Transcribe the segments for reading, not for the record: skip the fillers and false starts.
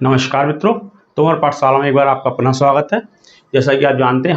नमस्कार मित्रों, तोमर पाठशाला में एक बार आपका पुनः स्वागत है। जैसा कि आप जानते हैं,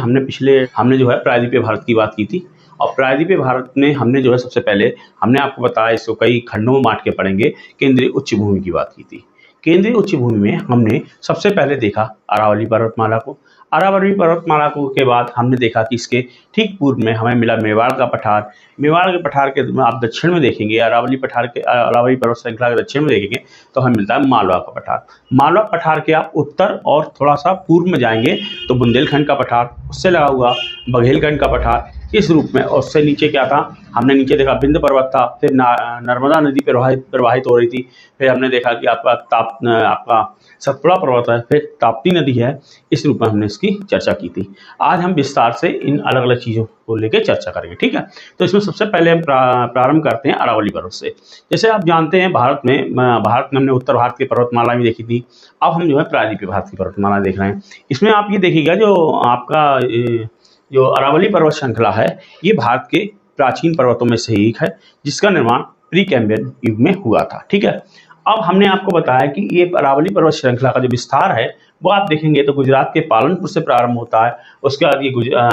हमने जो है प्रायद्वीपीय भारत की बात की थी और प्रायद्वीपीय भारत में हमने जो है सबसे पहले हमने आपको बताया, इसको कई खंडों में बांट के पढ़ेंगे, केंद्रीय उच्च भूमि की बात की थी। केंद्रीय उच्च भूमि में हमने सबसे पहले देखा अरावली पर्वतमाला को। अरावली पर्वतमाला को के बाद हमने देखा कि इसके ठीक पूर्व में हमें मिला मेवाड़ का पठार। मेवाड़ के पठार के आप दक्षिण में देखेंगे, अरावली पर्वत श्रृंखला के दक्षिण में देखेंगे तो हमें मिलता है मालवा का पठार। मालवा पठार के आप उत्तर और थोड़ा सा पूर्व में जाएंगे तो बुंदेलखंड का पठार, उससे लगा हुआ बघेलखंड का पठार इस रूप में, और उससे नीचे क्या था, हमने नीचे देखा बिंद पर्वत था, फिर नर्मदा नदी प्रवाहित हो रही थी, फिर हमने देखा कि आपका सतपुड़ा पर्वत है, फिर ताप्ती नदी है। इस रूप में हमने इसकी चर्चा की थी। आज हम विस्तार से इन अलग अलग चीज़ों को लेकर चर्चा करेंगे, ठीक है। तो इसमें सबसे पहले हम प्रारंभ करते हैं अरावली पर्वत से। जैसे आप जानते हैं, भारत में हमने उत्तर भारत की पर्वतमाला भी देखी थी। अब हम जो है प्रायद्वीपीय भारत की पर्वतमाला देख रहे हैं। इसमें आप ये देखिएगा, जो अरावली पर्वत श्रृंखला है, ये भारत के प्राचीन पर्वतों में से एक है, जिसका निर्माण प्री कैम्ब्रियन युग में हुआ था, ठीक है। अब हमने आपको बताया कि ये अरावली पर्वत श्रृंखला का जो विस्तार है वो आप देखेंगे तो गुजरात के पालनपुर से प्रारंभ होता है, उसके बाद ये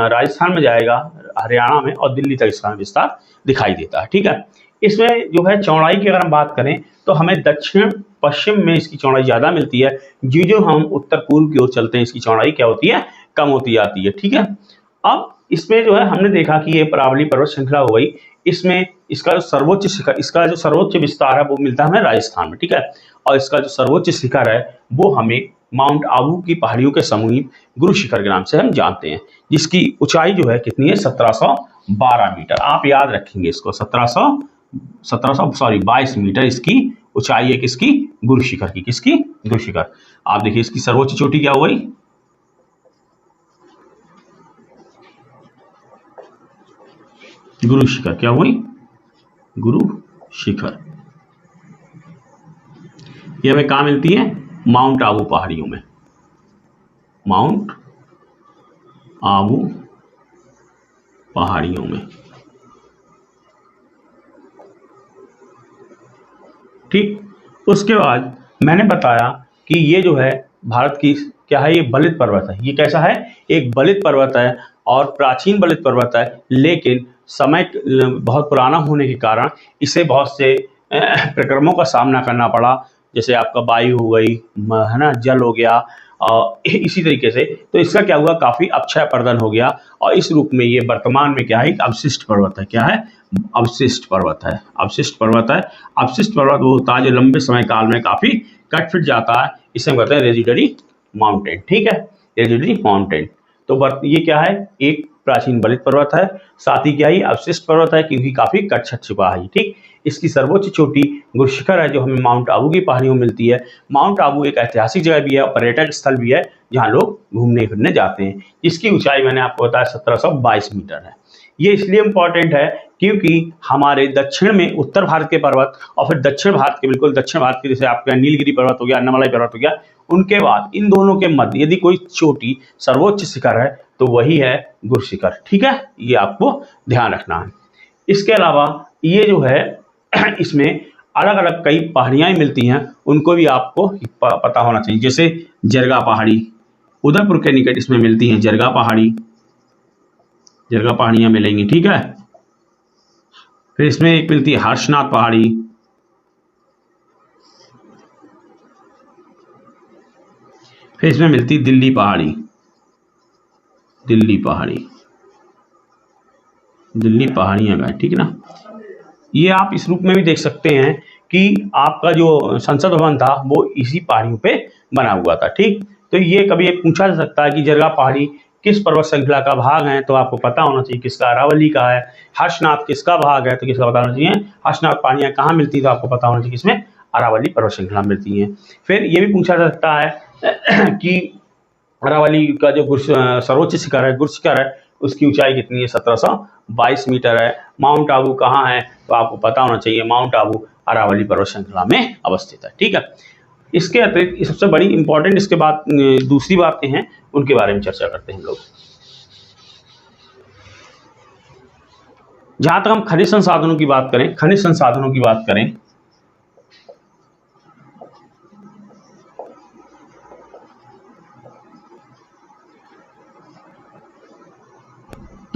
राजस्थान में जाएगा, हरियाणा में, और दिल्ली तक इसका विस्तार दिखाई देता है, ठीक है। इसमें जो है चौड़ाई की अगर हम बात करें तो हमें दक्षिण पश्चिम में इसकी चौड़ाई ज़्यादा मिलती है। जो हम उत्तर पूर्व की ओर चलते हैं, इसकी चौड़ाई क्या होती है, कम होती जाती है, ठीक है। अब इसमें जो है हमने देखा कि ये अरावली पर्वत श्रृंखला हो गई। इसमें इसका जो सर्वोच्च विस्तार है वो मिलता है हमें राजस्थान में, ठीक है। और इसका जो सर्वोच्च शिखर है वो हमें माउंट आबू की पहाड़ियों के समीप गुरु शिखर के नाम से हम जानते हैं, जिसकी ऊंचाई जो है कितनी है, 1712 मीटर। आप याद रखेंगे इसको, 22 मीटर इसकी ऊंचाई है, किसकी, गुरु शिखर की। किसकी, गुरु शिखर। आप देखिए इसकी सर्वोच्च चोटी क्या हो गई, गुरु शिखर। क्या हुई, गुरु शिखर। ये हमें कहाँ मिलती है, माउंट आबू पहाड़ियों में, माउंट आबू पहाड़ियों में, ठीक। उसके बाद मैंने बताया कि ये जो है भारत की क्या है, ये बलित पर्वत है। ये कैसा है, एक बलित पर्वत है और प्राचीन बलित पर्वत है, लेकिन समय बहुत पुराना होने के कारण इसे बहुत से प्रक्रमों का सामना करना पड़ा। जैसे आपका वायु हो गई, है ना, जल हो गया, और इसी तरीके से तो इसका क्या हुआ, काफ़ी अक्षय पर्दन हो गया, और इस रूप में ये वर्तमान में क्या है, एक अवशिष्ट पर्वत है। क्या है, अवशिष्ट पर्वत है। अवशिष्ट पर्वत है। अवशिष्ट पर्वत वो होता है जो लंबे समय काल में काफ़ी कट फिट जाता है, इसे हम कहते हैं रेजिडरी माउंटेन, ठीक है, रेजिडरी माउंटेन। तो ये क्या है, एक प्राचीन बलित पर्वत है, साथ ही क्या है, अवशिष्ट पर्वत है, क्योंकि काफ़ी कट छट चुका है, ठीक। इसकी सर्वोच्च चोटी गुरु शिखर है, जो हमें माउंट आबू की पहाड़ियों में मिलती है। माउंट आबू एक ऐतिहासिक जगह भी है और पर्यटक स्थल भी है, जहाँ लोग घूमने फिरने जाते हैं। इसकी ऊंचाई मैंने आपको बताया 1722 मीटर है। ये इसलिए इम्पॉर्टेंट है क्योंकि हमारे दक्षिण में उत्तर भारत के पर्वत, और फिर बिल्कुल दक्षिण भारत के, जैसे आपका नीलगिरी पर्वत हो गया, अन्नामलाई पर्वत हो गया, उनके बाद इन दोनों के मध्य यदि कोई चोटी सर्वोच्च शिखर है तो वही है गुरु शिखर, ठीक है। ये आपको ध्यान रखना है। इसके अलावा ये जो है इसमें अलग अलग कई पहाड़ियाँ मिलती हैं, उनको भी आपको पता होना चाहिए। जैसे जरगा पहाड़ी, उदयपुर के निकट इसमें मिलती हैं जरगा पहाड़ियाँ मिलेंगी, ठीक है। फिर इसमें एक मिलती है हर्षनाथ पहाड़ी, फिर इसमें मिलती दिल्ली पहाड़ियाँ का, ठीक है ना। ये आप इस रूप में भी देख सकते हैं कि आपका जो संसद भवन था वो इसी पहाड़ियों पे बना हुआ था, ठीक। तो ये कभी पूछा जा सकता है कि जरगा पहाड़ी किस पर्वत श्रृंखला का भाग है, तो आपको पता होना चाहिए किसका, अरावली का है। हर्षनाथ किसका भाग है, तो किसका पता होना चाहिए, हर्षनाथ पहाड़ियाँ कहाँ मिलती है, तो आपको पता होना चाहिए किसमें, अरावली पर्वत श्रृंखला मिलती हैं। फिर ये भी पूछा जा सकता है कि अरावली का जो सर्वोच्च शिखर है, गुरु शिखर है, उसकी ऊंचाई कितनी है, 1722 मीटर है। माउंट आबू कहाँ है, तो आपको पता होना चाहिए, माउंट आबू अरावली पर्वत श्रृंखला में अवस्थित है, ठीक है। इसके अतिरिक्त सबसे बड़ी इंपॉर्टेंट इसके बाद दूसरी बातें हैं, उनके बारे में चर्चा करते हैं हम लोग। जहां तक हम खनिज संसाधनों की बात करें,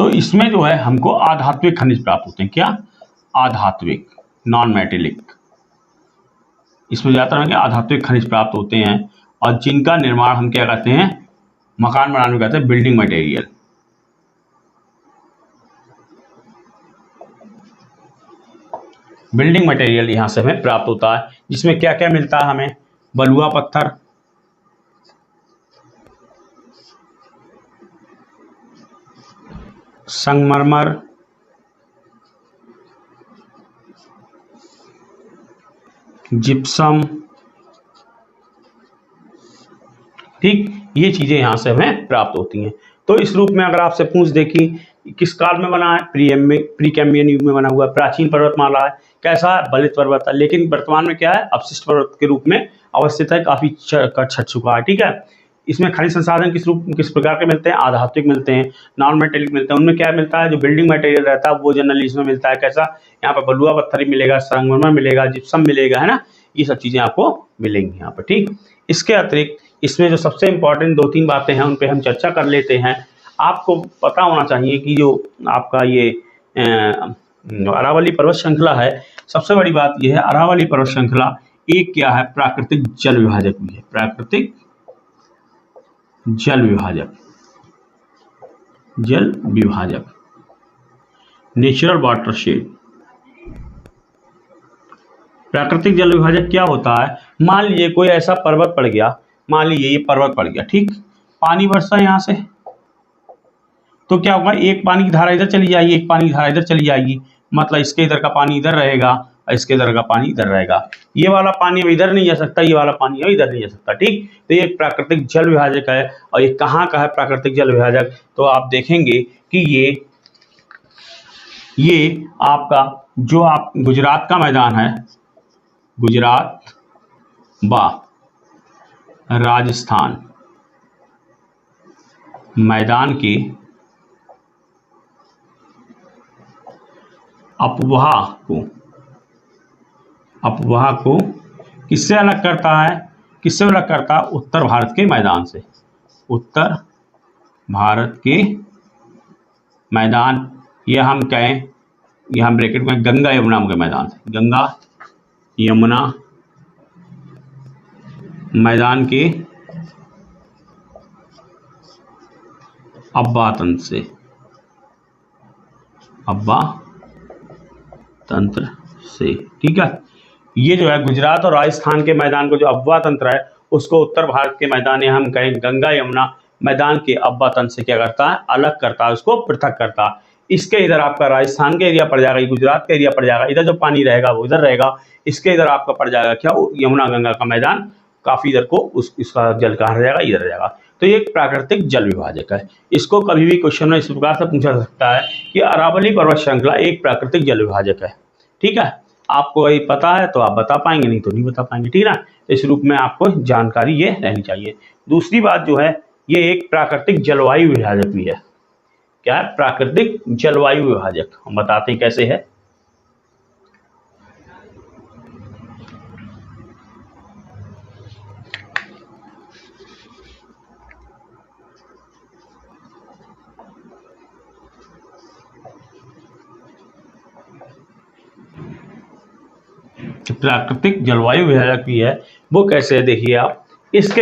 तो इसमें जो है हमको आधात्विक खनिज प्राप्त होते हैं। क्या? आधात्विक, नॉन मेटेलिक। इसमें ज्यादातर है आधात्विक खनिज प्राप्त होते हैं और जिनका निर्माण हम क्या कहते हैं, मकान बनाने में कहते हैं बिल्डिंग मटेरियल। बिल्डिंग मटेरियल यहां से हमें प्राप्त होता है, जिसमें क्या क्या मिलता है हमें? बलुआ पत्थर, संगमरमर, जिप्सम, ठीक, ये चीजें यहां से हमें प्राप्त होती हैं। तो इस रूप में अगर आपसे पूछ दे कि किस काल में बना है, प्री कैम्ब्रियन युग में बना हुआ है, प्राचीन पर्वतमाला है, कैसा है? बलित पर्वत है, लेकिन वर्तमान में क्या है? अपशिष्ट पर्वत के रूप में अवस्थित है, काफी छट चुका है, ठीक है। इसमें खनिज संसाधन किस प्रकार के मिलते हैं? आधात्विक मिलते हैं, नॉन मेटेलिक मिलते हैं। उनमें क्या मिलता है? जो बिल्डिंग मटेरियल रहता है वो जनरली इसमें मिलता है। कैसा? यहाँ पर बलुआ पत्थर ही मिलेगा, संगमरमर मिलेगा, जिप्सम मिलेगा, है ना, ये सब चीजें आपको मिलेंगी यहाँ पर, ठीक। इसके अतिरिक्त इसमें जो सबसे इंपॉर्टेंट 2-3 बातें हैं उन पे हम चर्चा कर लेते हैं। आपको पता होना चाहिए कि जो आपका ये अरावली पर्वत श्रृंखला है, सबसे बड़ी बात यह है अरावली पर्वत श्रृंखला एक क्या है? प्राकृतिक जल विभाजक भी है। प्राकृतिक जल विभाजक, जल विभाजक, नेचुरल वाटरशेड। प्राकृतिक जल विभाजक क्या होता है? मान लीजिए कोई ऐसा पर्वत पड़ गया, मान लीजिए ये पर्वत पड़ गया, ठीक, पानी बरसा यहां से, तो क्या होगा? एक पानी की धारा इधर चली जाएगी, एक पानी की धारा इधर चली जाएगी, मतलब इसके इधर का पानी इधर रहेगा और इसके इधर का पानी इधर रहेगा। ये वाला पानी अब इधर नहीं जा सकता, ये वाला पानी अब इधर नहीं जा सकता, ठीक। तो ये प्राकृतिक जल विभाजक है। और ये कहाँ का है प्राकृतिक जल विभाजक? तो आप देखेंगे कि ये आपका जो आप गुजरात का मैदान है, गुजरात व राजस्थान मैदान के अपवाह को किससे अलग करता है? किससे अलग करता है? उत्तर भारत के मैदान से। उत्तर भारत के मैदान, ये हम कहें, ये हम ब्रैकेट में गंगा यमुना के मैदान से, गंगा यमुना मैदान के अब्बा तंत्र से, अब्बा तंत्र से, ठीक है। ये जो है गुजरात और राजस्थान के मैदान को जो अब्बा तंत्र है उसको उत्तर भारत के मैदान या हम कहें गंगा यमुना मैदान के अब्बा तंत्र से क्या करता है? अलग करता है, उसको पृथक करता है। इसके इधर आपका राजस्थान का एरिया पड़ जाएगा, गुजरात का एरिया पड़ जाएगा, इधर जो पानी रहेगा वो इधर रहेगा, इसके इधर आपका पड़ जाएगा क्या? यमुना गंगा का मैदान, काफी इधर को इसका जल कहाँ रह जाएगा? इधर रहेगा। तो ये एक प्राकृतिक जल विभाजक है। इसको कभी भी क्वेश्चन में इस प्रकार से पूछा जा सकता है कि अरावली पर्वत श्रृंखला एक प्राकृतिक जल विभाजक है, ठीक है। आपको यही पता है तो आप बता पाएंगे, नहीं तो नहीं बता पाएंगे, ठीक है ना। इस रूप में आपको जानकारी ये रहनी चाहिए। दूसरी बात जो है, ये एक प्राकृतिक जलवायु विभाजक भी है। क्या है? प्राकृतिक जलवायु विभाजक। हम बताते हैं कैसे है। प्राकृतिक जलवायु विभाजक भी है, वो कैसे है देखिए आप। इसके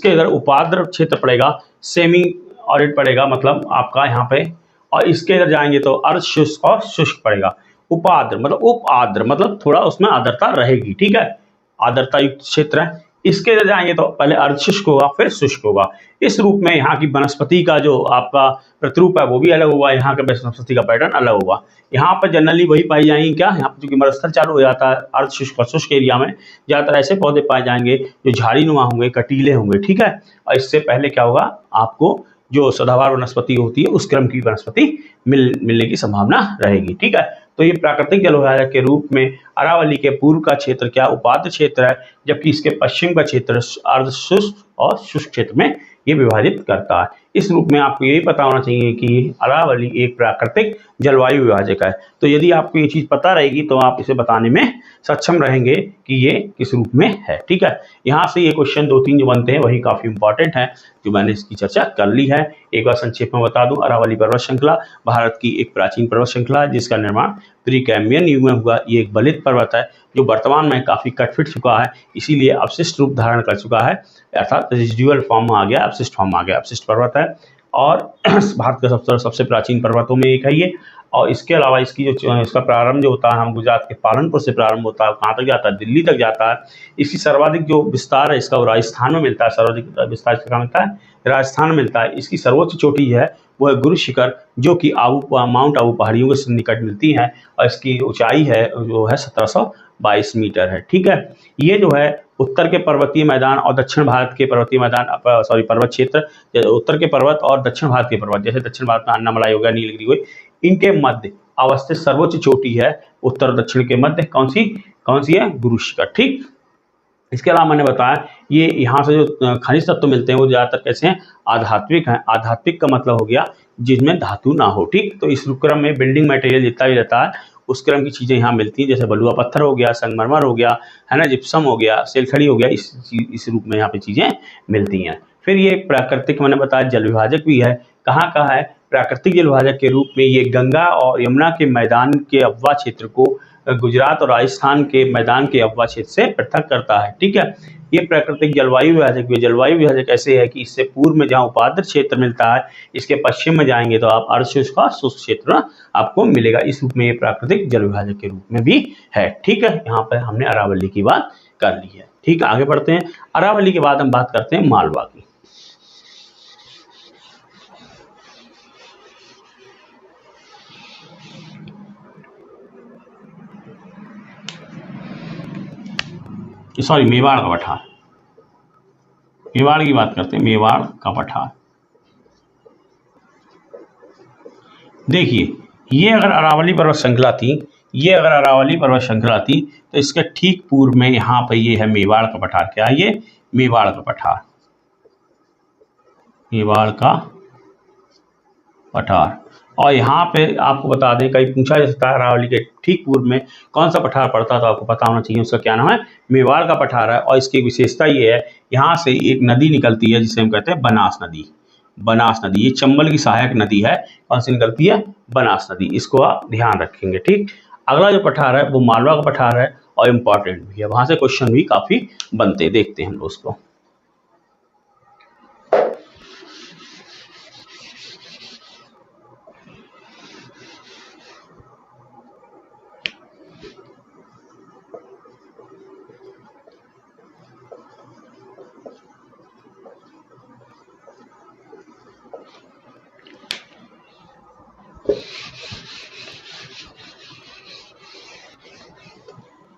इधर उपाद्र क्षेत्र पड़ेगा, सेमी ऑरिड पड़ेगा, मतलब आपका यहाँ पे, और इसके इधर जाएंगे तो अर्ध शुष्क और शुष्क पड़ेगा। उपाद्र मतलब उप आद्र, मतलब थोड़ा उसमें आर्द्रता रहेगी, ठीक है, आर्द्रता युक्त क्षेत्र है। इसके इधर जाएंगे तो पहले अर्ध शुष्क होगा फिर शुष्क होगा। इस रूप में यहाँ की वनस्पति का जो आपका प्रतिरूप है वो भी अलग होगा, यहाँ के वनस्पति का पैटर्न अलग होगा। यहाँ पर जनरली वही पाई जाएंगी क्या, यहाँ पर चूंकि मरुस्थल चालू हो जाता है अर्ध शुष्क और शुष्क एरिया में, ज्यादातर ऐसे पौधे पाए जाएंगे जो झाड़ी नुमा होंगे, कटीले होंगे, ठीक है। और इससे पहले क्या होगा, आपको जो सदाबहार वनस्पति होती है उस क्रम की वनस्पति मिलने की संभावना रहेगी, ठीक है। तो ये प्राकृतिक जलविभाजक के रूप में अरावली के पूर्व का क्षेत्र क्या उपाद्र क्षेत्र है, जबकि इसके पश्चिम का क्षेत्र अर्ध शुष्क और शुष्क क्षेत्र में ये विभाजित करता है। इस रूप में आपको यही पता होना चाहिए कि अरावली एक प्राकृतिक जलवायु विभाजक है। तो यदि आपको ये चीज़ पता रहेगी तो आप इसे बताने में सक्षम रहेंगे कि ये किस रूप में है, ठीक है। यहाँ से ये क्वेश्चन 2-3 जो बनते हैं वही काफ़ी इंपॉर्टेंट है, जो मैंने इसकी चर्चा कर ली है। एक बार संक्षेप में बता दूं, अरावली पर्वत श्रृंखला भारत की एक प्राचीन पर्वत श्रृंखला है जिसका निर्माण प्रीकैम्बियन युग में हुआ। ये एक बलित पर्वत है जो वर्तमान में काफी कटफिट चुका है, इसीलिए अवशिष्ट रूप धारण कर चुका है, अर्थात रेजिडुअल फॉर्म आ गया, अवशिष्ट फॉर्म आ गया, अवशिष्ट पर्वत है और भारत का सबसे प्राचीन पर्वतों में एक है ये। और इसके अलावा इसकी जो इसका प्रारंभ जो होता है हम गुजरात के पालनपुर से प्रारंभ होता है, कहाँ तक जाता है, दिल्ली तक जाता है। इसकी सर्वाधिक जो विस्तार है इसका वो राजस्थान में मिलता है, सर्वाधिक विस्तार इसका मिलता है राजस्थान में मिलता है। इसकी सर्वोच्च चोटी है वो है गुरु शिखर, जो कि माउंट आबू पहाड़ियों के निकट मिलती है और इसकी ऊंचाई है जो है 1722 मीटर है। ठीक है, ये जो है उत्तर के पर्वतीय मैदान और दक्षिण भारत के पर्वतीय मैदान पर्वत क्षेत्र, उत्तर के पर्वत और दक्षिण भारत के पर्वत, जैसे दक्षिण भारत में अन्नामलाई हो गया, नीलगिरी हुई, इनके मध्य अवस्थित सर्वोच्च चोटी है उत्तर दक्षिण के मध्य, कौन सी है, गुरु शिखर। ठीक, इसके अलावा मैंने बताया ये यहाँ से जो खनिज तत्व मिलते हैं वो ज़्यादातर कैसे हैं, आध्यात्मिक हैं। आध्यात्मिक का मतलब हो गया जिसमें धातु ना हो। ठीक, तो इस क्रम में बिल्डिंग मटेरियल जितना भी रहता है उस क्रम की चीज़ें यहाँ मिलती हैं, जैसे बलुआ पत्थर हो गया, संगमरमर हो गया, है ना, जिप्सम हो गया, सेलखड़ी हो गया, इस रूप में यहाँ पे चीज़ें मिलती हैं। फिर ये प्राकृतिक मैंने बताया जल विभाजक भी है। कहाँ का है, प्राकृतिक जल विभाजक के रूप में ये गंगा और यमुना के मैदान के अफवाह क्षेत्र को गुजरात और राजस्थान के मैदान के अफवाह क्षेत्र से पृथक करता है। ठीक है, ये प्राकृतिक जलवायु विभाजक भी, जलवायु विभाजक ऐसे है कि इससे पूर्व में जहाँ उपाद्र क्षेत्र मिलता है, इसके पश्चिम में जाएंगे तो आप अर्धशुष्क का शुष्क क्षेत्र आपको मिलेगा। इस रूप में ये प्राकृतिक जल विभाजक के रूप में भी है। ठीक है, यहाँ पर हमने अरावली की बात कर ली है। ठीक है, आगे बढ़ते हैं। अरावली के बाद हम बात करते हैं मालवा की। सॉरी, मेवाड़ का पठार, मेवाड़ की बात करते हैं, मेवाड़ का पठार। देखिए, ये अगर अरावली पर्वत श्रृंखला थी, ये अगर अरावली पर्वत श्रृंखला थी तो इसके ठीक पूर्व में यहाँ पर ये है मेवाड़ का पठार। क्या है ये, मेवाड़ का पठार, मेवाड़ का पठार। और यहाँ पे आपको बता दें, कहीं पूछा जा सकता है अरावली के ठीक पूर्व में कौन सा पठार पड़ता है, तो आपको पता होना चाहिए उसका क्या नाम है, मेवाड़ का पठार है। और इसकी विशेषता ये है, यहाँ से एक नदी निकलती है जिसे हम कहते हैं बनास नदी। बनास नदी ये चंबल की सहायक नदी है। कौन सी निकलती है, बनास नदी, इसको आप ध्यान रखेंगे। ठीक, अगला जो पठार है वो मालवा का पठार है और इम्पॉर्टेंट भी है, वहां से क्वेश्चन भी काफी बनते, देखते हैं हम लोग उसको।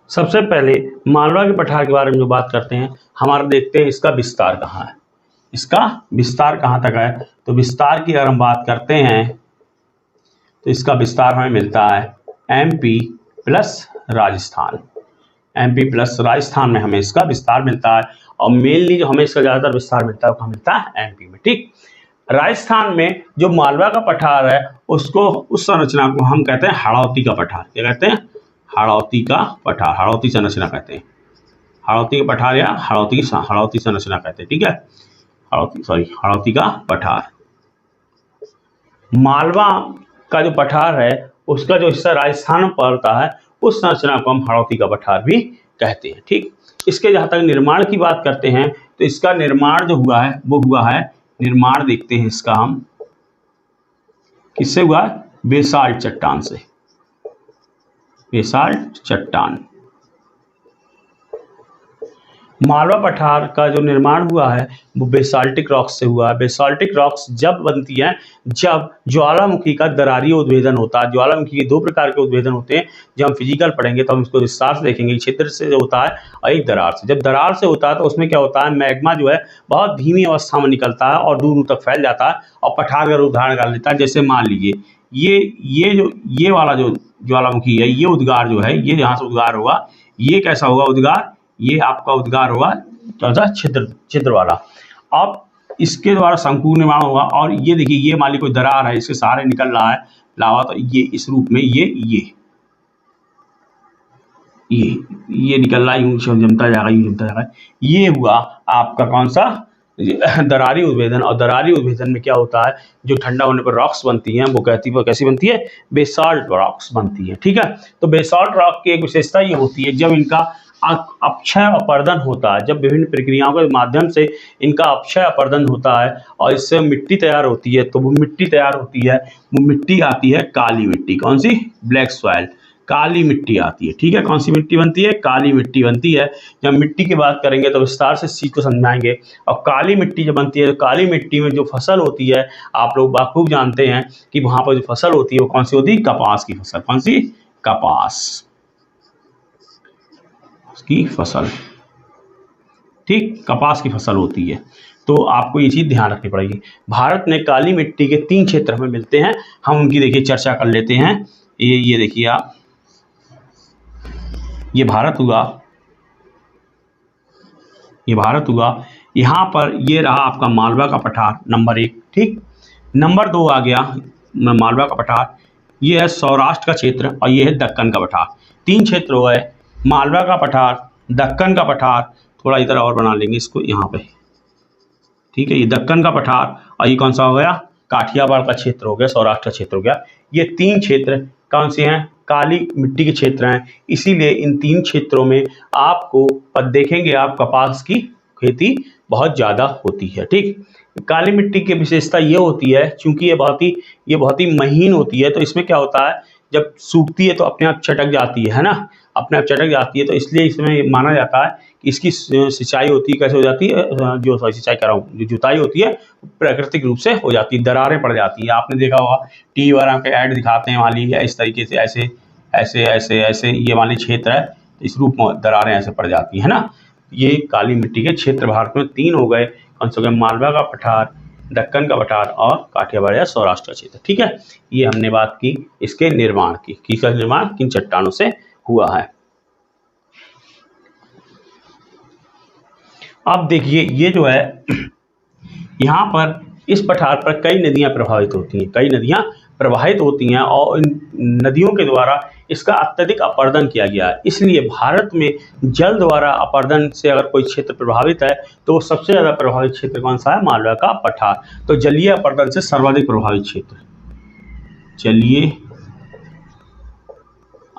सबसे पहले मालवा के पठार के बारे में जो बात करते हैं, हमारा देखते हैं इसका विस्तार कहाँ है, इसका विस्तार कहाँ तक है। तो विस्तार की अगर हम बात करते हैं तो इसका विस्तार हमें मिलता है MP plus Rajasthan, MP plus Rajasthan में हमें इसका विस्तार मिलता है। और मेनली जो हमें इसका ज़्यादातर विस्तार मिलता है वो कहाँ मिलता है, एमपी में। ठीक, राजस्थान में जो मालवा का पठार है उसको, उस संरचना को हम कहते हैं हाड़ौती का पठार। क्या कहते हैं, हाड़ौती का पठार, हाड़ौती संरचना कहते हैं, हाड़ौती का पठार या हाड़ौती संरचना कहते हैं। ठीक है, हाड़ौती का पठार। मालवा का जो पठार है उसका जो हिस्सा राजस्थान में पड़ता है उस संरचना को हम हाड़ौती का पठार भी कहते हैं। ठीक, इसके जहाँ तक निर्माण की बात करते हैं तो इसका निर्माण जो हुआ है वो हुआ है, निर्माण देखते हैं इसका हम किससे हुआ है, बेसाल्ट चट्टान से, बेसाल्ट चट्टान। मालवा पठार का जो निर्माण हुआ है वो बेसाल्टिक रॉक्स से हुआ है। बेसाल्टिक रॉक्स जब बनती हैं जब ज्वालामुखी का दरारी उद्भेदन होता है। ज्वालामुखी के दो प्रकार के उद्भेदन होते हैं, जब हम फिजिकल पढ़ेंगे तो हम इसको विस्तार से देखेंगे। छिद्र से जो होता है और एक दरार से। जब दरार से होता है तो उसमें क्या होता है, मैग्मा जो है बहुत धीमी अवस्था में निकलता है और दूर दूर तक फैल जाता है और पठार का रूप धारण कर लेता है। जैसे मान लीजिए ये वाला जो ज्वालामुखी है, ये उद्गार जो है, ये यहाँ से उद्गार होगा, ये कैसा होगा उद्गार, ये आपका उद्गार होगा छिद्र वाला। अब इसके द्वारा शंकु निर्माण होगा और ये देखिए, ये मान ली कोई दरार है, इसके सहारे निकल रहा है लावा, तो ये इस रूप में ये निकल रहा है, यूं जमता जाएगा, यूं जमता जाएगा। ये हुआ आपका कौन सा, दरारी उद्भेदन, और दरारी उद्भेदन में क्या होता है, जो ठंडा होने पर रॉक्स बनती हैं वो कैसी बनती है, बेसाल्ट रॉक्स बनती है। ठीक है, तो बेसाल्ट रॉक की एक विशेषता ये होती है जब इनका अपक्षय अपर्दन होता है, जब विभिन्न प्रक्रियाओं के माध्यम से इनका अपक्षय अपर्दन होता है और इससे मिट्टी तैयार होती है, तो वो मिट्टी तैयार होती है, वो मिट्टी आती है काली मिट्टी। कौन सी? ब्लैक सॉइल, काली मिट्टी आती है। ठीक है, कौन सी मिट्टी बनती है? काली मिट्टी बनती है। जब मिट्टी की बात करेंगे तो विस्तार से इस चीज को समझाएंगे। और काली मिट्टी जब बनती है तो काली मिट्टी में जो फसल होती है, आप लोग बाखूब जानते हैं कि वहां पर जो फसल होती है वो कौन सी होती है? कपास की फसल। कौन सी? कपास की फसल। ठीक, कपास की फसल होती है। तो आपको ये चीज ध्यान रखनी पड़ेगी। भारत में काली मिट्टी के 3 क्षेत्र हमें मिलते हैं, हम उनकी देखिए चर्चा कर लेते हैं। ये देखिए आप, ये भारत हुआ, ये भारत हुआ। यहाँ पर ये रहा आपका मालवा का पठार नंबर 1। ठीक, नंबर 2 आ गया मालवा का पठार, ये है सौराष्ट्र का क्षेत्र, और ये है दक्कन का पठार। 3 क्षेत्र हो गए, मालवा का पठार, दक्कन का पठार। थोड़ा इधर और बना लेंगे इसको यहाँ पे। ठीक है, ये दक्कन का पठार, और ये कौन सा हो गया? काठियावाड़ का क्षेत्र हो गया, सौराष्ट्र का क्षेत्र हो गया। ये 3 क्षेत्र कौन से हैं? काली मिट्टी के क्षेत्र हैं। इसीलिए इन 3 क्षेत्रों में आपको देखेंगे आप कपास की खेती बहुत ज़्यादा होती है। ठीक, काली मिट्टी की विशेषता ये होती है, चूंकि ये बहुत ही महीन होती है, तो इसमें क्या होता है, जब सूखती है तो अपने आप चटक जाती है ना, अपने आप चटक जाती है। तो इसलिए इसमें माना जाता है कि इसकी सिंचाई होती है, कैसे हो जाती है, जो सिंचाई कर रहा हूँ, जो जुताई होती है प्राकृतिक रूप से हो जाती है, दरारें पड़ जाती है। आपने देखा होगा टीवी वगैरह के ऐड दिखाते हैं वाली, इस तरीके से ऐसे ऐसे ऐसे ऐसे ये वाली क्षेत्र है, इस रूप में दरारें ऐसे पड़ जाती है ना। ये काली मिट्टी के क्षेत्र भारत में 3 हो गए, कौन से हो गए? मालवा का पठार, दक्कन का पठार और काठियावाड़ या सौराष्ट्र का क्षेत्र। ठीक है, ये हमने बात की इसके निर्माण की, किसका निर्माण किन चट्टानों से हुआ है। अब देखिए ये जो है यहाँ पर इस पठार पर कई नदियां प्रभावित होती हैं, कई नदियां प्रवाहित होती हैं, और इन नदियों के द्वारा इसका अत्यधिक अपर्दन किया गया है। इसलिए भारत में जल द्वारा अपर्दन से अगर कोई क्षेत्र प्रभावित है तो वो सबसे ज़्यादा प्रभावित क्षेत्र कौन सा है? मालवा का पठार। तो जलीय अपर्दन से सर्वाधिक प्रभावित क्षेत्र, जलीय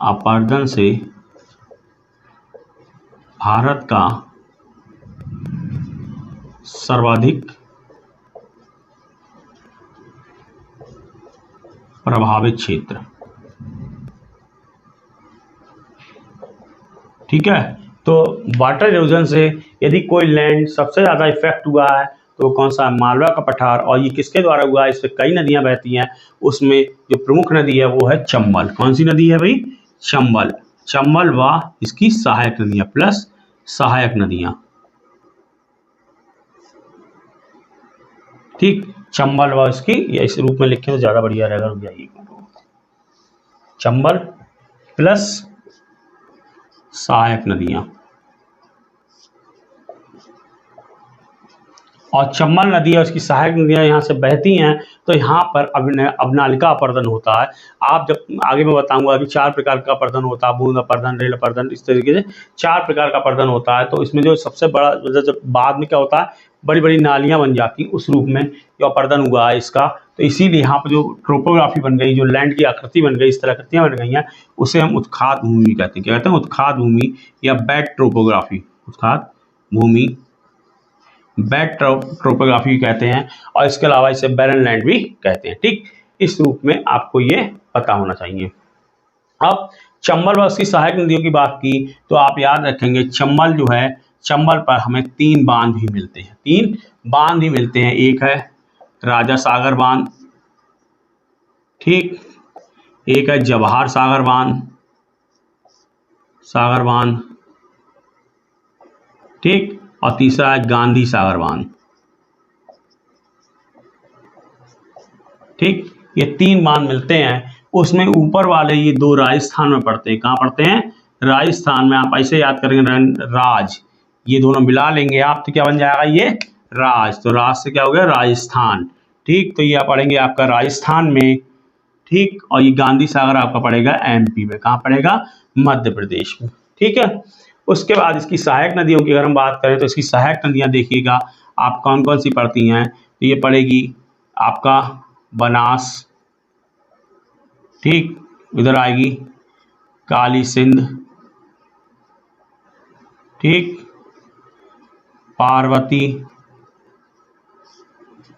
अपर्दन से भारत का सर्वाधिक प्रभावित क्षेत्र। ठीक है, तो वाटर इरोजन से यदि कोई लैंड सबसे ज़्यादा इफेक्ट हुआ है तो कौन सा? मालवा का पठार। और ये किसके द्वारा हुआ है? इस पर कई नदियां बहती हैं, उसमें जो प्रमुख नदी है वो है चंबल। कौन सी नदी है भाई? चंबल। चंबल व इसकी सहायक नदियां प्लस सहायक नदियां। ठीक, चंबल व इसकी, या इस रूप में लिखें तो ज़्यादा बढ़िया रहेगा। चंबल प्लस सहायक नदियां। और चंबल नदी और उसकी सहायक नदियां यहाँ से बहती हैं, तो यहाँ पर अवनालिका अपर्दन होता है। आप जब आगे मैं बताऊंगा, अभी 4 प्रकार का अपर्दन होता है, बूंद अपर्दन, रेल अपर्दन, इस तरीके से 4 प्रकार का अपर्दन होता है। तो इसमें जो सबसे बड़ा, जब बाद में क्या होता है, बड़ी बड़ी नालियाँ बन जाती, उस रूप में जो अपर्दन हुआ है इसका। तो इसीलिए यहाँ पर जो ट्रोपोग्राफी बन गई, जो लैंड की आकृति बन गई, इस तरह आकृतियाँ बन गई हैं, उसे हम उत्खात भूमि कहते हैं। क्या कहते हैं? उत्खात भूमि या बैड ट्रोपोग्राफी, उत्खात भूमि, बैड ट्रोपोग्राफी कहते हैं। और इसके अलावा इसे बैरन लैंड भी कहते हैं। ठीक, इस रूप में आपको ये पता होना चाहिए। अब चंबल व उसकी सहायक नदियों की बात की तो आप याद रखेंगे, चंबल जो है, चंबल पर हमें 3 बांध भी मिलते हैं, 3 बांध ही मिलते हैं। एक है राजा सागर बांध, ठीक, एक है जवाहर सागर बांध, ठीक, और तीसरा है गांधी सागर बांध। ठीक, ये 3 बांध मिलते हैं। उसमें ऊपर वाले ये 2 राजस्थान में पड़ते हैं। कहाँ पड़ते हैं? राजस्थान में। आप ऐसे याद करेंगे, राज, ये दोनों मिला लेंगे आप तो क्या बन जाएगा? ये राज। तो राज से क्या हो गया? राजस्थान। ठीक, तो ये आप पढ़ेंगे आपका राजस्थान में। ठीक, और ये गांधी सागर आपका पड़ेगा MP में। कहाँ पड़ेगा? मध्य प्रदेश में। ठीक है, उसके बाद इसकी सहायक नदियों की अगर हम बात करें तो इसकी सहायक नदियां देखिएगा आप कौन कौन सी पड़ती हैं, तो ये पड़ेगी आपका बनास, ठीक, इधर आएगी काली सिंध, ठीक, पार्वती,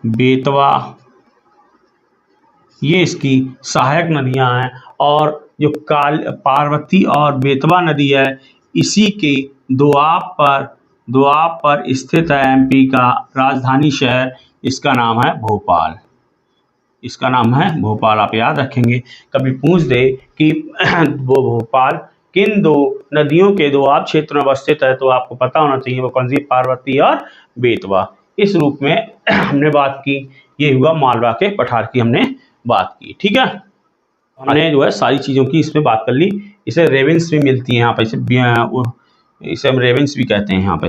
बेतवा, ये इसकी सहायक नदियां हैं। और जो पार्वती और बेतवा नदी है, इसी के दोआब पर स्थित है एमपी का राजधानी शहर, इसका नाम है भोपाल। इसका नाम है भोपाल, आप याद रखेंगे। कभी पूछ दे कि वो भोपाल किन दो नदियों के दोआब क्षेत्र में अवस्थित है, तो आपको पता होना चाहिए वो कौन सी, पार्वती और बेतवा। इस रूप में हमने बात की, ये हुआ मालवा के पठार की हमने बात की, ठीक है। हमने जो है सारी चीज़ों की इसमें बात कर ली। इसे रेवेंस भी मिलती है यहाँ पे, इसे हम रेवेंस भी कहते हैं यहाँ पे।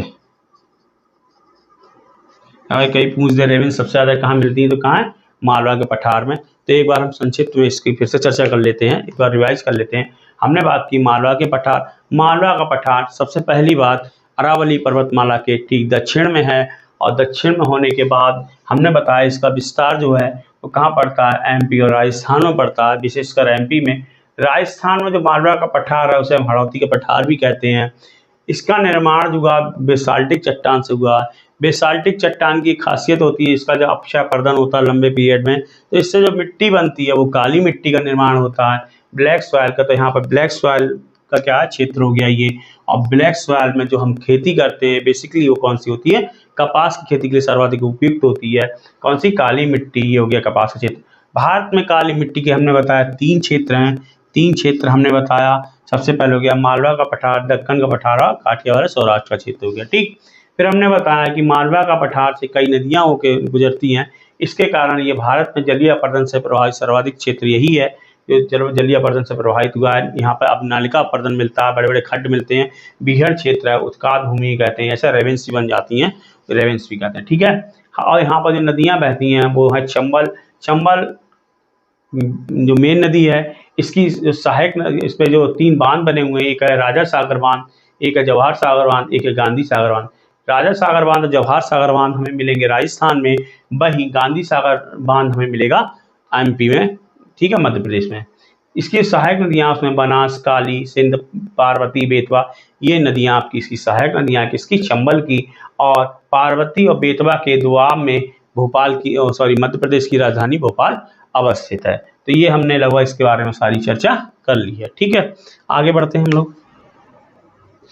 अगर कहीं पूछ दे रेवेंस सबसे ज़्यादा कहाँ मिलती है, तो कहाँ है, मालवा के पठार में। तो एक बार हम संक्षिप्त में इसकी फिर से चर्चा कर लेते हैं, एक बार रिवाइज कर लेते हैं। हमने बात की मालवा के पठार। मालवा का पठार सबसे पहली बात अरावली पर्वतमाला के ठीक दक्षिण में है, और दक्षिण में होने के बाद हमने बताया इसका विस्तार जो है वो कहाँ पड़ता है, एमपी और राजस्थान में पड़ता है, विशेषकर एमपी में। राजस्थान में जो मालवा का पठार है उसे हम हड़ौती का पठार भी कहते हैं। इसका निर्माण जो हुआ बेसाल्टिक चट्टान से हुआ। बेसाल्टिक चट्टान की खासियत होती है इसका जो अपक्षयपर्दन होता है लंबे पीरियड में, तो इससे जो मिट्टी बनती है वो काली मिट्टी का निर्माण होता है। ब्लैक सॉइल का, तो यहाँ पर ब्लैक सॉइल का क्या है, क्षेत्र हो गया ये। और ब्लैक सॉइल में जो हम खेती करते हैं बेसिकली वो कौन सी होती है, कपास की खेती के लिए सर्वाधिक उपयुक्त होती है। कौन सी, काली मिट्टी, ये हो गया कपास का क्षेत्र। भारत में काली मिट्टी के हमने बताया 3 क्षेत्र हैं। 3 क्षेत्र हमने बताया, सबसे पहले हो गया मालवा का पठार, दक्कन का पठार और काठियावाड़ सौराष्ट्र का क्षेत्र हो गया, ठीक। फिर हमने बताया कि मालवा का पठार से कई नदियां होकर गुजरती हैं, इसके कारण ये भारत में जलीय अपरदन से प्रभावित सर्वाधिक क्षेत्र यही है जो जलीय अपरदन से प्रभावित हुआ है। यहाँ पर अब नालिका अपरदन मिलता है, बड़े बड़े खड्ड मिलते हैं, बीहड़ क्षेत्र है, उत्काद भूमि कहते हैं, ऐसा रेवेंस बन जाती हैं, रेवेंस भी कहते हैं, ठीक है। और यहाँ पर जो नदियाँ बहती हैं वो है चंबल। चंबल जो मेन नदी है, इसकी सहायक इस पर जो 3 बांध बने हुए हैं, एक है राजा सागर बांध, एक है जवाहर सागर बांध, एक है गांधी सागर बांध। राजा सागर बांध और जवाहर सागर बांध हमें मिलेंगे राजस्थान में, वहीं गांधी सागर बांध हमें मिलेगा एमपी में, ठीक है, मध्य प्रदेश में। इसकी सहायक नदियाँ उसमें बनास, काली, सिंध, पार्वती, बेतवा, ये नदियाँ आपकी इसकी सहायक नदियाँ किसकी, चंबल की। और पार्वती और बेतवा के दोआब में भोपाल की मध्य प्रदेश की राजधानी भोपाल अवस्थित है। तो ये हमने लगभग इसके बारे में सारी चर्चा कर ली है, ठीक है। आगे बढ़ते हैं हम लोग,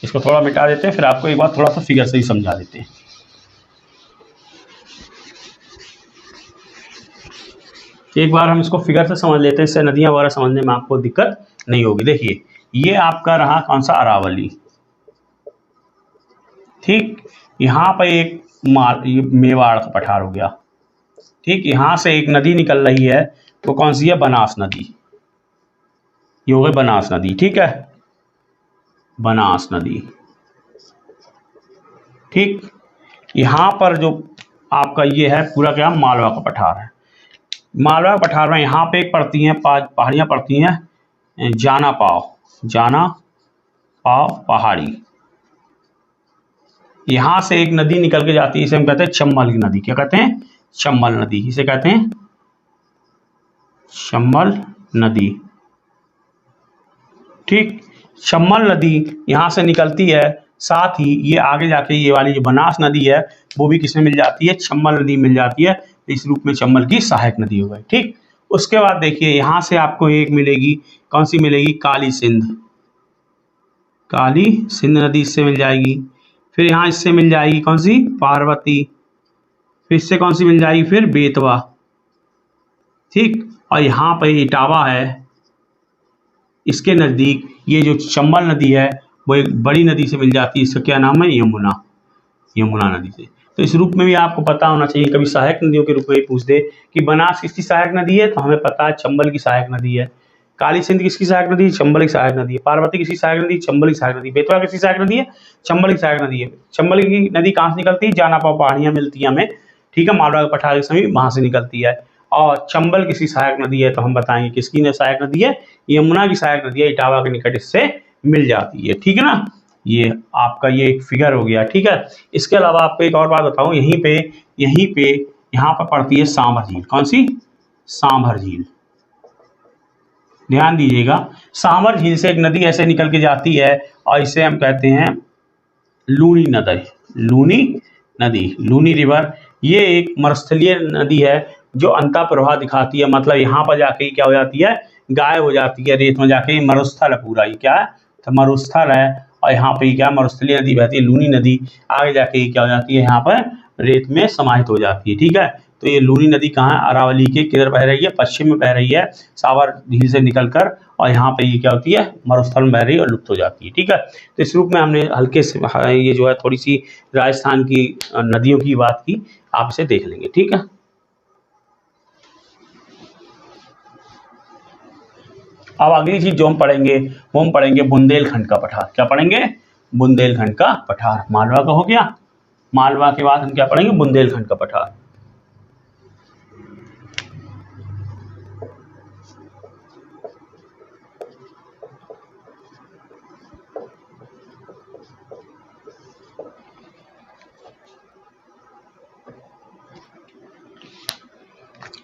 इसको थोड़ा मिटा देते हैं, फिर आपको एक बार थोड़ा सा फिगर से ही समझा देते हैं। एक बार हम इसको फिगर से समझ लेते हैं, इससे नदियां वगैरह समझने में आपको दिक्कत नहीं होगी। देखिए ये आपका रहा कौन सा, अरावली, ठीक। यहाँ पर एक मेवाड़ का पठार हो गया, ठीक। यहाँ से एक नदी निकल रही है, वो कौन सी है, बनास नदी, ये हो गई बनास नदी, ठीक है, बनास नदी, ठीक। यहाँ पर जो आपका ये है पूरा क्या, मालवा का पठार है। मालवा का पठार में यहाँ पे एक पड़ती हैं पहाड़ियाँ पड़ती हैं, जाना पाव पहाड़ी। यहाँ से एक नदी निकल के जाती है, इसे हम कहते हैं चंबल की नदी। क्या कहते हैं, चंबल नदी, इसे कहते हैं चंबल नदी, ठीक। चंबल नदी यहाँ से निकलती है, साथ ही ये आगे जाके ये वाली जो बनास नदी है वो भी किसमें मिल जाती है, चंबल नदी मिल जाती है। इस रूप में चंबल की सहायक नदी हो गई, ठीक। उसके बाद देखिए यहाँ से आपको एक मिलेगी, कौन सी मिलेगी, काली सिंध, काली सिंध नदी इससे मिल जाएगी। फिर यहाँ इससे मिल जाएगी कौन सी, पार्वती। फिर इससे कौन सी मिल जाएगी, फिर बेतवा, ठीक। और यहाँ पर इटावा है, इसके नज़दीक ये जो चंबल नदी है वो एक बड़ी नदी से मिल जाती है, इसका क्या नाम है, यमुना नदी से। तो इस रूप में भी आपको पता होना चाहिए, कभी सहायक नदियों के रूप में पूछ दे कि बनास किसकी सहायक नदी है, तो हमें पता है चंबल की सहायक नदी है। काली सिंध किसकी सहायक नदी है, चंबल की सहायक नदी है। पार्वती किसकी सहायक नदी, चंबल की सहायक नदी। बेतवा किसकी सहायक नदी है, चंबल की सहायक नदी है। चंबल की नदी कहाँ से निकलती है, जाना पाव पहाड़ियाँ मिलती हैं हमें, ठीक है, मालवा के पठार के समीप वहाँ से निकलती है। और चंबल किसकी सहायक नदी है, तो हम बताएंगे किसकी सहायक नदी है, यमुना की सहायक नदी है, इटावा के निकट इससे मिल जाती है, ठीक है ना। ये आपका ये एक फिगर हो गया, ठीक है। इसके अलावा आपको एक और बात बताऊं, यहीं पे यहाँ पर पड़ती है सांभर झील। कौन सी? सांभर झील। ध्यान दीजिएगा, सांभर झील से एक नदी ऐसे निकल के जाती है और इसे हम कहते हैं लूनी नदी। लूनी नदी, लूनी रिवर। ये एक मरुस्थलीय नदी है जो अंतः प्रवाह दिखाती है, मतलब यहाँ पर जाके क्या हो जाती है, गायब हो जाती है रेत में जाके। मरुस्थल है पूरा, ये क्या है, तो मरुस्थल है। और यहाँ पे क्या मरुस्थलीय नदी बहती है, लूनी नदी। आगे जाके क्या हो जाती है, यहाँ पर रेत में समाहित हो जाती है, ठीक है। तो ये लूनी नदी कहाँ है, अरावली के किधर बह रही है, पश्चिम में बह रही है, सांभर झील से निकलकर। और यहाँ पे ये क्या होती है, मरुस्थल में बह रही है और लुप्त हो जाती है, ठीक है। तो इस रूप में हमने हल्के से ये जो है थोड़ी सी राजस्थान की नदियों की बात की, आप इसे देख लेंगे, ठीक है। अब अगली चीज जो हम पढ़ेंगे वो हम पढ़ेंगे बुंदेलखंड का पठार। क्या पढ़ेंगे? बुंदेलखंड का पठार। मालवा का हो गया, मालवा के बाद हम क्या पढ़ेंगे, बुंदेलखंड का पठार।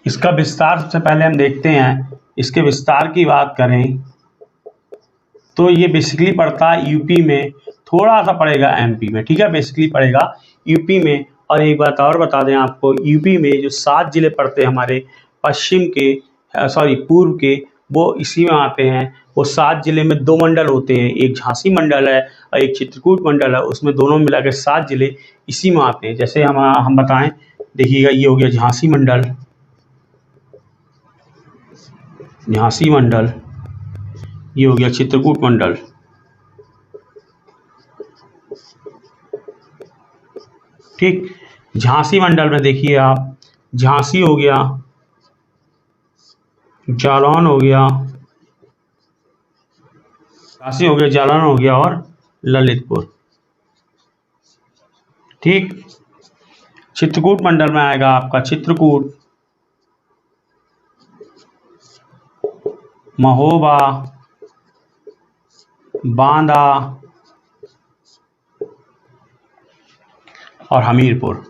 इसका विस्तार सबसे पहले हम देखते हैं। इसके विस्तार की बात करें तो ये बेसिकली पड़ता है यूपी में, थोड़ा सा पड़ेगा एमपी में, ठीक है। बेसिकली पड़ेगा यूपी में। और एक बात और बता दें आपको, यूपी में जो 7 जिले पड़ते हैं हमारे पश्चिम के, पूर्व के, वो इसी में आते हैं। वो 7 जिले में 2 मंडल होते हैं, एक झांसी मंडल है और एक चित्रकूट मंडल है। उसमें दोनों मिला के 7 जिले इसी में आते हैं। जैसे हम बताएं, देखिएगा, ये हो गया झांसी मंडल, झांसी मंडल, ये हो गया चित्रकूट मंडल, ठीक। झांसी मंडल में देखिए आप, झांसी हो गया, जालौन हो गया, झांसी हो गया, जालौन हो गया और ललितपुर, ठीक। चित्रकूट मंडल में आएगा आपका चित्रकूट, महोबा, बांदा और हमीरपुर,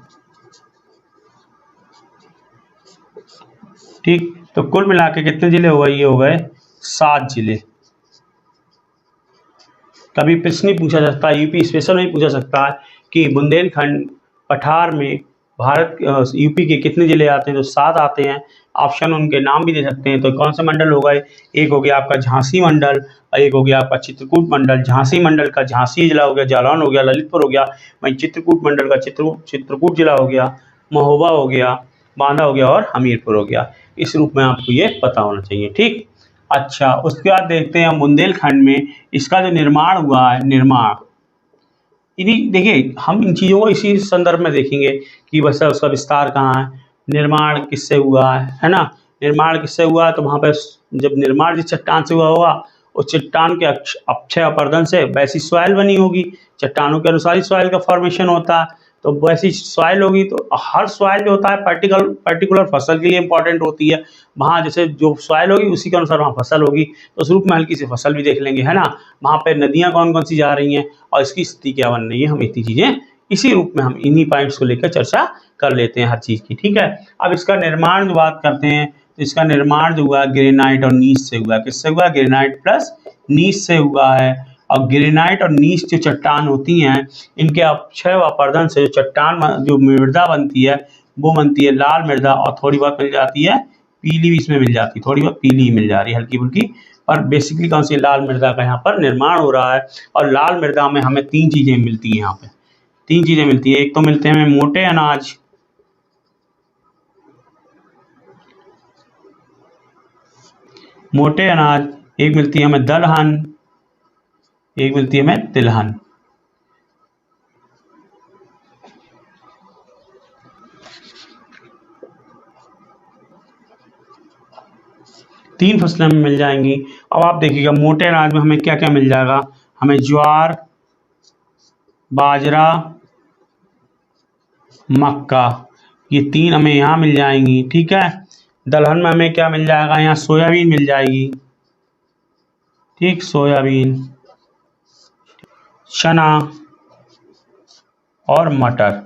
ठीक। तो कुल मिला के कितने जिले हो गए, ये हो गए 7 जिले। कभी प्रश्न नहीं पूछा जा सकता, यूपी स्पेशल नहीं पूछा सकता है कि बुंदेलखंड पठार में भारत यूपी के कितने जिले आते हैं, तो 7 आते हैं। ऑप्शन उनके नाम भी दे सकते हैं। तो कौन से मंडल हो गए, एक हो गया आपका झांसी मंडल और एक हो गया आपका चित्रकूट मंडल। झांसी मंडल का झांसी जिला हो गया, जालौन हो गया, ललितपुर हो गया। वहीं चित्रकूट मंडल का चित्रकूट जिला हो गया, महोबा हो गया, बांदा हो गया और हमीरपुर हो गया। इस रूप में आपको ये पता होना चाहिए, ठीक। अच्छा, उसके बाद देखते हैं बुंदेलखंड में इसका जो निर्माण हुआ है, निर्माण, इन्हीं देखिए हम इन चीज़ों को इसी संदर्भ में देखेंगे कि वैसे उसका विस्तार कहाँ है, निर्माण किससे हुआ है ना। निर्माण किससे हुआ, तो वहाँ पर जब निर्माण जिस चट्टान से हुआ होगा, उस चट्टान के अक्षय अपरदन से वैसी सॉइल बनी होगी। चट्टानों के अनुसार ही सॉइल का फॉर्मेशन होता है, तो वैसी सॉइल होगी। तो हर सॉइल जो होता है पर्टिकुलर फसल के लिए इंपॉर्टेंट होती है। वहाँ जैसे जो सॉइल होगी उसी के अनुसार वहाँ फसल होगी। तो उस रूप में हल्की सी फसल भी देख लेंगे, है ना। वहाँ पे नदियाँ कौन कौन सी जा रही हैं और इसकी स्थिति क्या बन रही है, हम इतनी चीज़ें इसी रूप में हम इन्हीं पॉइंट्स को लेकर चर्चा कर लेते हैं हर चीज़ की, ठीक है। अब इसका निर्माण जो बात करते हैं, तो इसका निर्माण जो हुआ ग्रेनाइट और नीस से हुआ। किससे हुआ, ग्रेनाइट प्लस नीस से हुआ है। और ग्रेनाइट और नीस जो चट्टान होती हैं, इनके अक्षय व अपरदन से जो चट्टान जो मृदा बनती है, वो बनती है लाल मृदा। और थोड़ी बहुत मिल जाती है पीली भी इसमें मिल जाती है, थोड़ी बहुत पीली मिल जा रही है, हल्की फुल्की। पर बेसिकली कौन सी, लाल मृदा का यहाँ पर निर्माण हो रहा है। और लाल मृदा में हमें 3 चीज़ें मिलती हैं, यहाँ पे 3 चीज़ें मिलती है। एक तो मिलते हैं हमें मोटे अनाज, मोटे अनाज, एक मिलती है हमें दलहन, एक मिलती है हमें तिलहन। तीन फसलें हमें मिल जाएंगी। अब आप देखिएगा मोटे अनाज में हमें क्या क्या मिल जाएगा, हमें ज्वार, बाजरा, मक्का, ये 3 हमें यहाँ मिल जाएंगी, ठीक है। दलहन में हमें क्या मिल जाएगा, यहाँ सोयाबीन मिल जाएगी, ठीक, सोयाबीन। चना और मटर।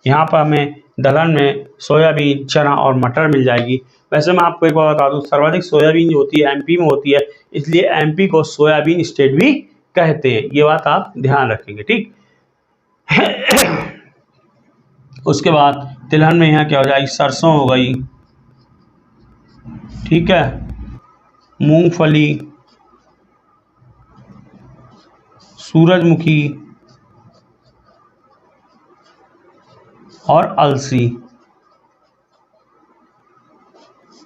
यहाँ पर हमें दलहन में सोयाबीन, चना और मटर मिल जाएगी। वैसे मैं आपको एक बात बता दूं, सर्वाधिक सोयाबीन जो होती है एमपी में होती है, इसलिए एमपी को सोयाबीन स्टेट भी कहते हैं। ये बात आप ध्यान रखेंगे, ठीक। उसके बाद तिलहन में यहाँ क्या हो जाएगी, सरसों हो गई, ठीक है, मूंगफली, सूरजमुखी और अलसी,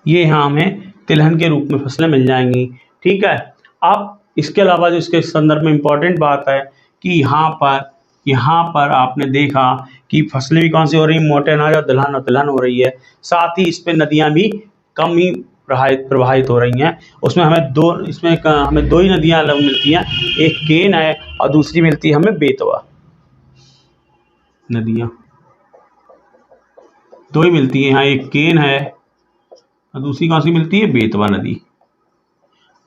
ये यहाँ हमें तिलहन के रूप में फसलें मिल जाएंगी, ठीक है। अब इसके अलावा जो इसके संदर्भ में इम्पोर्टेंट बात है कि यहाँ पर आपने देखा कि फसलें भी कौन सी हो रही, मोटे अनाज और तिलहन हो रही है। साथ ही इस पे नदियाँ भी कम ही प्रवाहित हो रही हैं। उसमें हमें दो ही नदियाँ अलग मिलती हैं, एक केन है और दूसरी मिलती है हमें बेतवा। नदियाँ दो ही मिलती है यहाँ, एक केन है और दूसरी कौन सी मिलती है, बेतवा नदी।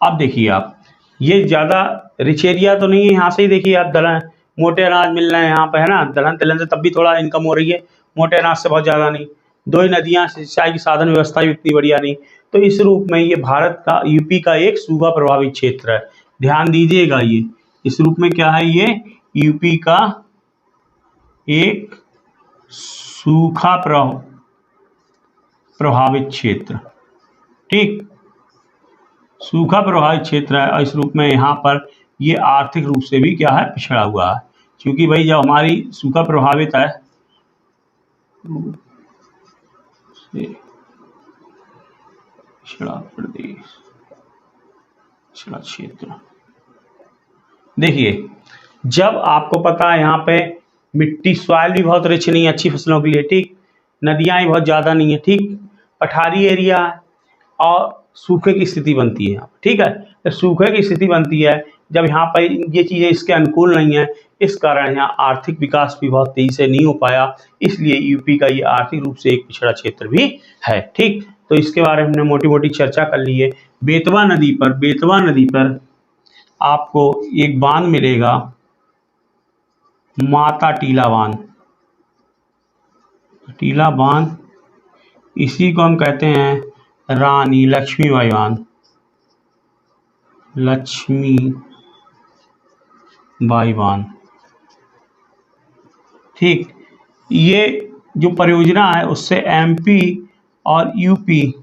अब देखिए आप, ये ज़्यादा रिच एरिया तो नहीं है, यहाँ से ही देखिए आप दलहन मोटे अनाज मिल रहे हैं यहाँ पे, है ना। दलहन तिलहन से तब भी थोड़ा इनकम हो रही है, मोटे अनाज से बहुत ज़्यादा नहीं। दो ही नदियाँ, सिंचाई की साधन व्यवस्था भी उतनी बढ़िया नहीं। तो इस रूप में ये भारत का, यूपी का एक सूखा प्रभावित क्षेत्र है। ध्यान दीजिएगा, ये इस रूप में क्या है, ये यूपी का एक सूखा प्रभावित क्षेत्र, ठीक, सूखा प्रभावित क्षेत्र है। और इस रूप में यहाँ पर ये आर्थिक रूप से भी क्या है, पिछड़ा हुआ है। क्योंकि भाई जब हमारी सूखा प्रभावित है पिछड़ा प्रदेश, पिछड़ा क्षेत्र, देखिए जब आपको पता है यहाँ पे मिट्टी सॉइल भी बहुत रिच नहीं है अच्छी फसलों के लिए, ठीक, नदियाँ भी बहुत ज़्यादा नहीं है, ठीक, पठारी एरिया है और सूखे की स्थिति बनती है यहाँ, ठीक है। तो सूखे की स्थिति बनती है जब यहाँ पर ये चीज़ें इसके अनुकूल नहीं है, इस कारण यहाँ आर्थिक विकास भी बहुत तेज़ी से नहीं हो पाया। इसलिए यूपी का ये आर्थिक रूप से एक पिछड़ा क्षेत्र भी है, ठीक। तो इसके बारे में हमने मोटी मोटी चर्चा कर ली है। बेतवा नदी पर आपको एक बांध मिलेगा, माता टीला बांध, इसी को हम कहते हैं रानी लक्ष्मीबाई बांध, ठीक। ये जो परियोजना है उससे एमपी और यूपी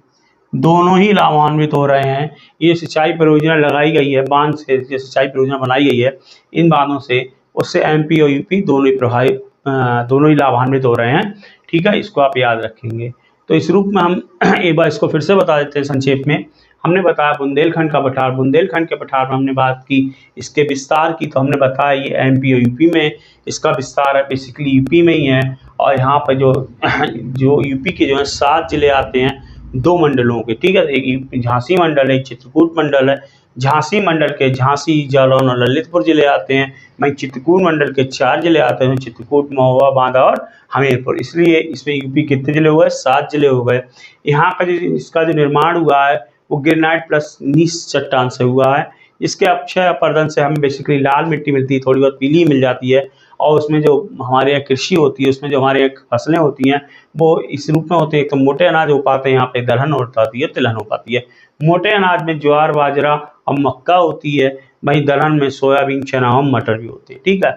दोनों ही लाभान्वित हो रहे हैं। ये सिंचाई परियोजना लगाई गई है, बांध से जो सिंचाई परियोजना बनाई गई है, इन बांधों से, उससे एमपी और यूपी दोनों ही लाभान्वित हो रहे हैं, ठीक है। इसको आप याद रखेंगे। तो इस रूप में हम एक बार इसको फिर से बता देते हैं संक्षेप में। हमने बताया बुंदेलखंड के पठार में हमने बात की इसके विस्तार की, तो हमने बताया ये एमपी और यूपी में इसका विस्तार है, बेसिकली यूपी में ही है। और यहाँ पर जो यूपी के जो है 7 जिले आते हैं, 2 मंडलों के, ठीक है। एक झांसी मंडल है, एक चित्रकूट मंडल है। झांसी मंडल के झांसी, जालौन और ललितपुर जिले आते हैं। वहीं चित्रकूट मंडल के 4 जिले आते हैं, चित्रकूट, महोबा, बांदा और हमीरपुर। इसलिए इसमें यूपी कितने जिले हो गए, 7 जिले हो गए। यहाँ का इसका जो निर्माण हुआ है वो ग्रेनाइट प्लस नीस चट्टान से हुआ है। इसके अक्षय अपर्दन से हमें बेसिकली लाल मिट्टी मिलती है, थोड़ी बहुत पीली मिल जाती है। और उसमें जो हमारे यहाँ कृषि होती है, उसमें जो हमारे यहाँ फसलें होती हैं वो इस रूप में होती है। तो मोटे अनाज हो पाते हैं यहाँ पे, दलहन होती है, तिलहन हो पाती है। मोटे अनाज में ज्वार, बाजरा और मक्का होती है। वहीं दलहन में सोयाबीन, चना और मटर भी होती है, ठीक है।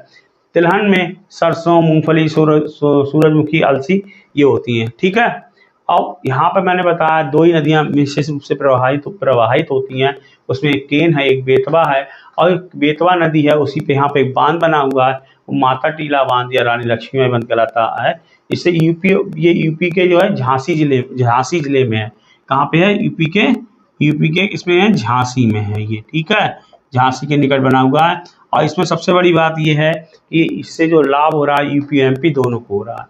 तिलहन में सरसों, मूंगफली, सूरजमुखी, अलसी ये होती हैं, ठीक है। अब यहाँ पर मैंने बताया 2 ही नदियाँ विशेष रूप से प्रवाहित होती हैं। उसमें एक केन है, एक बेतवा है। और एक बेतवा नदी है, उसी पे यहाँ पे एक बांध बना हुआ है, वो माता टीला बांध या रानी लक्ष्मीबाई बांध कहलाता है। इससे ये यूपी के जो है झांसी जिले में है। कहाँ पे है, यूपी के इसमें है, झांसी में है ये, ठीक है। झांसी के निकट बना हुआ है। और इसमें सबसे बड़ी बात ये है कि इससे जो लाभ हो रहा है यूपी एमपी दोनों को हो रहा है।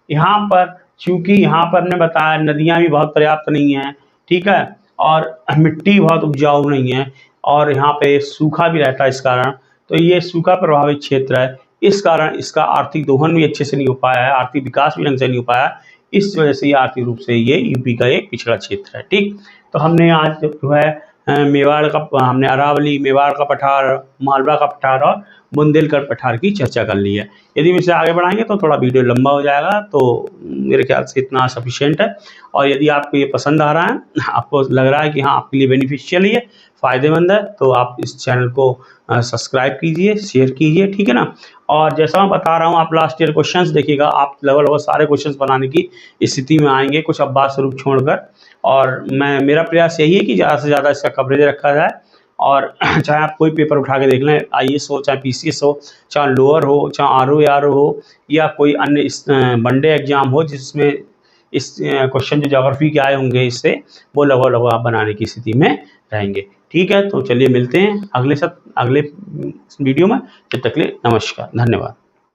यहाँ पर चूँकि यहाँ पर हमने बताया नदियाँ भी बहुत पर्याप्त नहीं हैं, ठीक है, और मिट्टी बहुत उपजाऊ नहीं है, और यहाँ पे सूखा भी रहता है इस कारण। तो ये सूखा प्रभावित क्षेत्र है, इस कारण इसका आर्थिक दोहन भी अच्छे से नहीं हो पाया है, आर्थिक विकास भी ढंग से नहीं हो पाया। इस वजह से ये आर्थिक रूप से ये यूपी का एक पिछड़ा क्षेत्र है, ठीक। तो हमने आज जो है हमने अरावली, मेवाड़ का पठार, मालवा का पठार और बुंदेलखंड पठार की चर्चा कर ली है। यदि हम इसे आगे बढ़ाएंगे तो थोड़ा वीडियो लंबा हो जाएगा, तो मेरे ख्याल से इतना सफिशिएंट है। और यदि आपको ये पसंद आ रहा है, आपको लग रहा है कि हाँ आपके लिए बेनिफिशियल है, फ़ायदेमंद है, तो आप इस चैनल को सब्सक्राइब कीजिए, शेयर कीजिए, ठीक है ना। और जैसा मैं बता रहा हूँ, आप लास्ट ईयर क्वेश्चंस देखिएगा, आप लगभग सारे क्वेश्चंस बनाने की स्थिति में आएंगे, कुछ अपवाद स्वरूप छोड़कर। और मेरा प्रयास यही है कि ज़्यादा से ज़्यादा इसका कवरेज रखा जाए। और चाहे आप कोई पेपर उठा के देख लें, IAS हो, चाहे PCS हो, चाहे लोअर हो, चाहे RO ARO हो, या कोई अन्य वनडे एग्जाम हो जिसमें इस क्वेश्चन जो ज्योग्राफी के आए होंगे इससे, वो लगभग आप बनाने की स्थिति में रहेंगे। ठीक है, तो चलिए मिलते हैं अगले वीडियो में। तब तक के लिए नमस्कार, धन्यवाद।